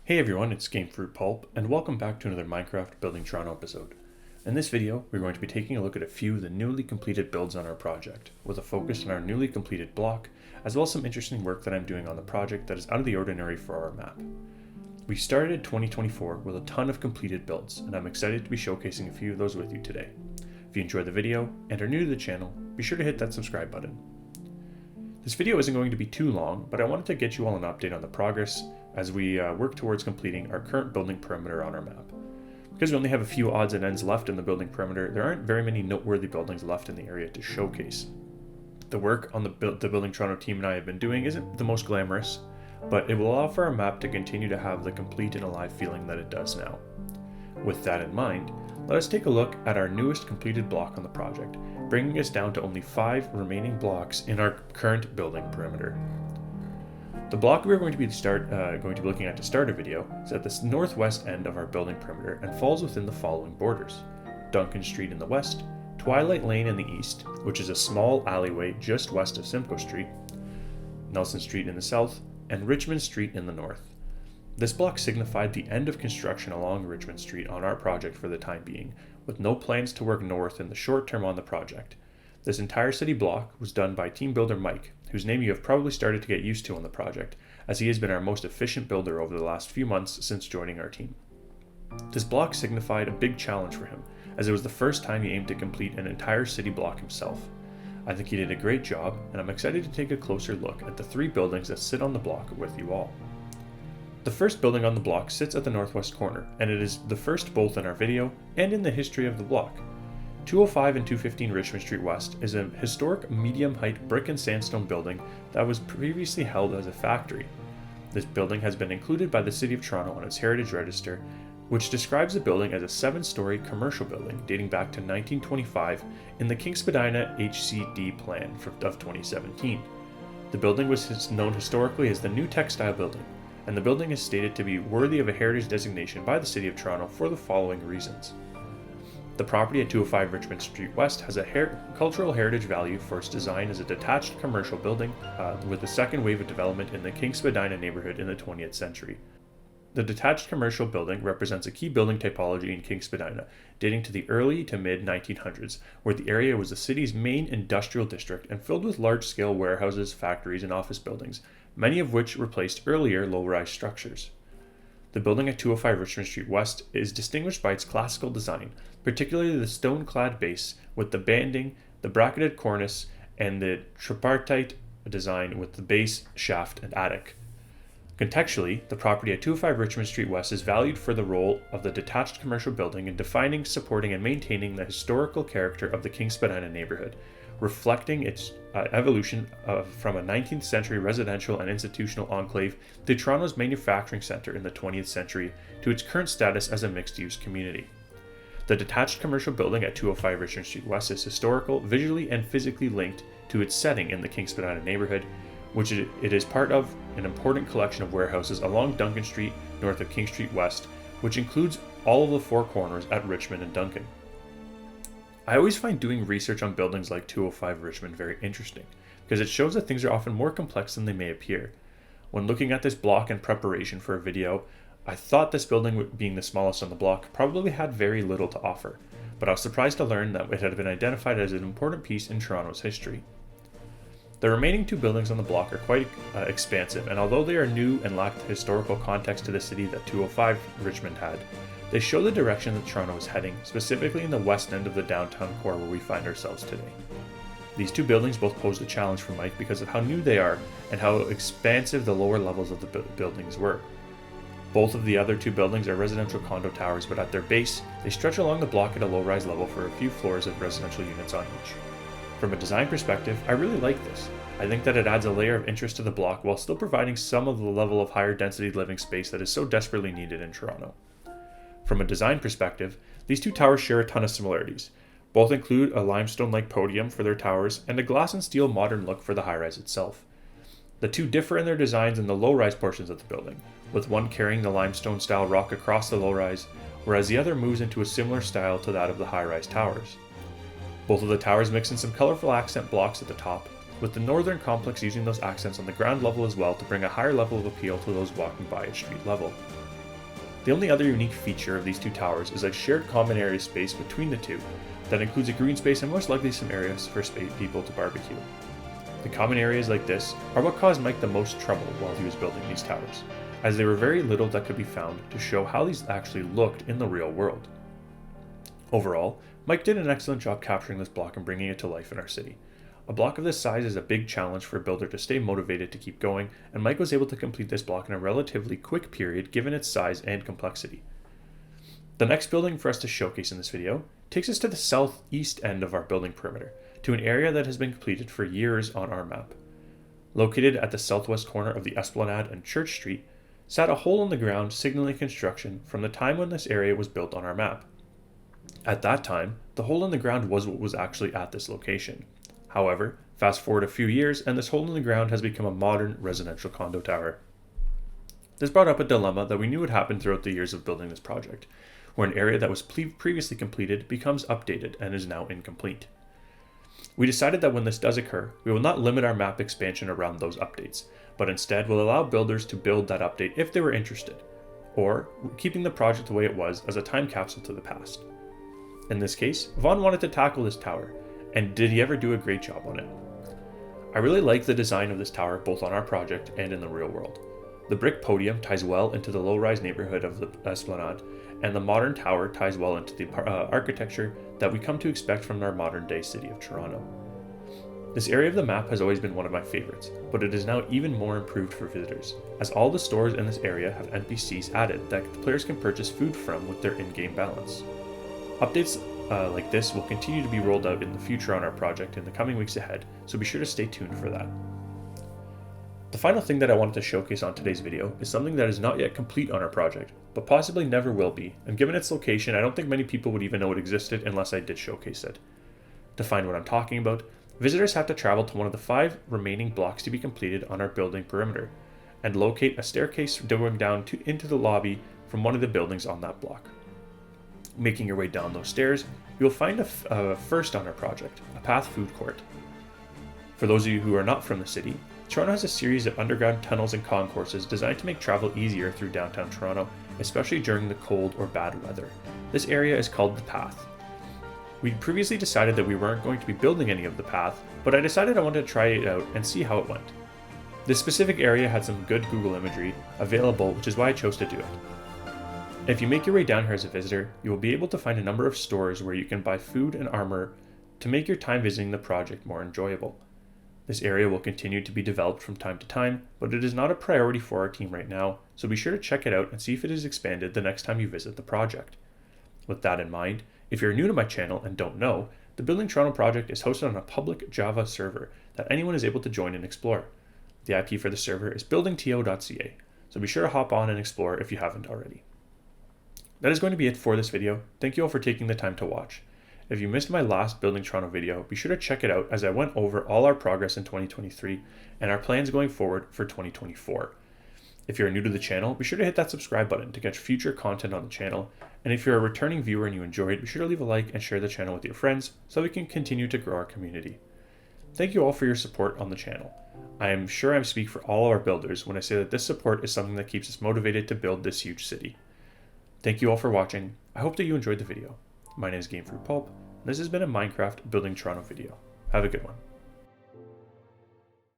Hey everyone, it's Game Fruit Pulp, and welcome back to another Minecraft Building Toronto episode. In this video, we're going to be taking a look at a few of the newly completed builds on our project, with a focus on our newly completed block, as well as some interesting work that I'm doing on the project that is out of the ordinary for our map. We started 2024 with a ton of completed builds, and I'm excited to be showcasing a few of those with you today. If you enjoyed the video and are new to the channel, be sure to hit that subscribe button. This video isn't going to be too long, but I wanted to get you all an update on the progress as we work towards completing our current building perimeter on our map. Because we only have a few odds and ends left in the building perimeter, there aren't very many noteworthy buildings left in the area to showcase. The work on the Building Toronto team and I have been doing isn't the most glamorous, but it will allow for our map to continue to have the complete and alive feeling that it does now. With that in mind, let us take a look at our newest completed block on the project, bringing us down to only 5 remaining blocks in our current building perimeter. The block we're going to be looking at to start a video is at the northwest end of our building perimeter and falls within the following borders: Duncan Street in the west, Twilight Lane in the east, which is a small alleyway just west of Simcoe Street, Nelson Street in the south, and Richmond Street in the north. This block signified the end of construction along Richmond Street on our project for the time being, with no plans to work north in the short term on the project. This entire city block was done by team builder Mike, whose name you have probably started to get used to on the project, as he has been our most efficient builder over the last few months since joining our team. This block signified a big challenge for him, as it was the first time he aimed to complete an entire city block himself. I think he did a great job, and I'm excited to take a closer look at the 3 buildings that sit on the block with you all. The first building on the block sits at the northwest corner, and it is the first both in our video and in the history of the block. 205 and 215 Richmond Street West is a historic medium-height brick and sandstone building that was previously held as a factory. This building has been included by the City of Toronto on its Heritage Register, which describes the building as a 7-story commercial building dating back to 1925 in the King Spadina HCD plan of 2017. The building was known historically as the New Textile Building, and the building is stated to be worthy of a heritage designation by the City of Toronto for the following reasons. The property at 205 Richmond Street West has a cultural heritage value for its design as a detached commercial building with the second wave of development in the King Spadina neighborhood in the 20th century. The detached commercial building represents a key building typology in King Spadina, dating to the early to mid-1900s, where the area was the city's main industrial district and filled with large-scale warehouses, factories, and office buildings, many of which replaced earlier low-rise structures. The building at 205 Richmond Street West is distinguished by its classical design, particularly the stone-clad base with the banding, the bracketed cornice, and the tripartite design with the base, shaft, and attic. Contextually, the property at 205 Richmond Street West is valued for the role of the detached commercial building in defining, supporting, and maintaining the historical character of the King Spadina neighborhood, reflecting its evolution from a 19th century residential and institutional enclave to Toronto's manufacturing centre in the 20th century to its current status as a mixed-use community. The detached commercial building at 205 Richmond Street West is historical, visually and physically linked to its setting in the King Spadina neighborhood, which it is part of an important collection of warehouses along Duncan Street north of King Street West, which includes all of the 4 corners at Richmond and Duncan. I always find doing research on buildings like 205 Richmond very interesting, because it shows that things are often more complex than they may appear. When looking at this block in preparation for a video, I thought this building, being the smallest on the block, probably had very little to offer, but I was surprised to learn that it had been identified as an important piece in Toronto's history. The remaining 2 buildings on the block are quite expansive, and although they are new and lack the historical context to the city that 205 Richmond had, they show the direction that Toronto is heading, specifically in the west end of the downtown core where we find ourselves today. These 2 buildings both posed a challenge for Mike because of how new they are and how expansive the lower levels of the buildings were. Both of the other 2 buildings are residential condo towers, but at their base, they stretch along the block at a low-rise level for a few floors of residential units on each. From a design perspective, I really like this. I think that it adds a layer of interest to the block while still providing some of the level of higher density living space that is so desperately needed in Toronto. From a design perspective, these 2 towers share a ton of similarities. Both include a limestone-like podium for their towers and a glass and steel modern look for the high-rise itself. The 2 differ in their designs in the low-rise portions of the building, with one carrying the limestone-style rock across the low-rise, whereas the other moves into a similar style to that of the high-rise towers. Both of the towers mix in some colorful accent blocks at the top, with the northern complex using those accents on the ground level as well to bring a higher level of appeal to those walking by at street level. The only other unique feature of these two towers is a shared common area space between the two that includes a green space and most likely some areas for people to barbecue. The common areas like this are what caused Mike the most trouble while he was building these towers, as there were very little that could be found to show how these actually looked in the real world. Overall, Mike did an excellent job capturing this block and bringing it to life in our city. A block of this size is a big challenge for a builder to stay motivated to keep going, and Mike was able to complete this block in a relatively quick period given its size and complexity. The next building for us to showcase in this video takes us to the southeast end of our building perimeter, to an area that has been completed for years on our map. Located at the southwest corner of the Esplanade and Church Street, sat a hole in the ground signaling construction from the time when this area was built on our map. At that time, the hole in the ground was what was actually at this location. However, fast forward a few years and this hole in the ground has become a modern residential condo tower. This brought up a dilemma that we knew would happen throughout the years of building this project, where an area that was previously completed becomes updated and is now incomplete. We decided that when this does occur, we will not limit our map expansion around those updates, but instead will allow builders to build that update if they were interested, or keeping the project the way it was as a time capsule to the past. In this case, Vaughn wanted to tackle this tower, and did he ever do a great job on it? I really like the design of this tower both on our project and in the real world. The brick podium ties well into the low-rise neighborhood of the Esplanade, and the modern tower ties well into the architecture that we come to expect from our modern-day city of Toronto. This area of the map has always been one of my favorites, but it is now even more improved for visitors, as all the stores in this area have NPCs added that players can purchase food from with their in-game balance. Updates like this will continue to be rolled out in the future on our project in the coming weeks ahead, so be sure to stay tuned for that. The final thing that I wanted to showcase on today's video is something that is not yet complete on our project, but possibly never will be, and given its location, I don't think many people would even know it existed unless I did showcase it. To find what I'm talking about, visitors have to travel to one of the 5 remaining blocks to be completed on our building perimeter, and locate a staircase going down into the lobby from one of the buildings on that block. Making your way down those stairs, you will find a first on our project, a path food court. For those of you who are not from the city, Toronto has a series of underground tunnels and concourses designed to make travel easier through downtown Toronto, especially during the cold or bad weather. This area is called the Path. We previously decided that we weren't going to be building any of the path, but I decided I wanted to try it out and see how it went. This specific area had some good Google imagery available, which is why I chose to do it. If you make your way down here as a visitor, you will be able to find a number of stores where you can buy food and armor to make your time visiting the project more enjoyable. This area will continue to be developed from time to time, but it is not a priority for our team right now, so be sure to check it out and see if it is expanded the next time you visit the project. With that in mind, if you're new to my channel and don't know, the Building Toronto project is hosted on a public Java server that anyone is able to join and explore. The IP for the server is BuildingTO.ca, so be sure to hop on and explore if you haven't already. That is going to be it for this video. Thank you all for taking the time to watch. If you missed my last Building Toronto video, be sure to check it out as I went over all our progress in 2023 and our plans going forward for 2024. If you're new to the channel, be sure to hit that subscribe button to catch future content on the channel. And if you're a returning viewer and you enjoyed, be sure to leave a like and share the channel with your friends so we can continue to grow our community. Thank you all for your support on the channel. I am sure I speak for all our builders when I say that this support is something that keeps us motivated to build this huge city. Thank you all for watching. I hope that you enjoyed the video. My name is Game Fruit Pulp, and this has been a Minecraft Building Toronto video. Have a good one.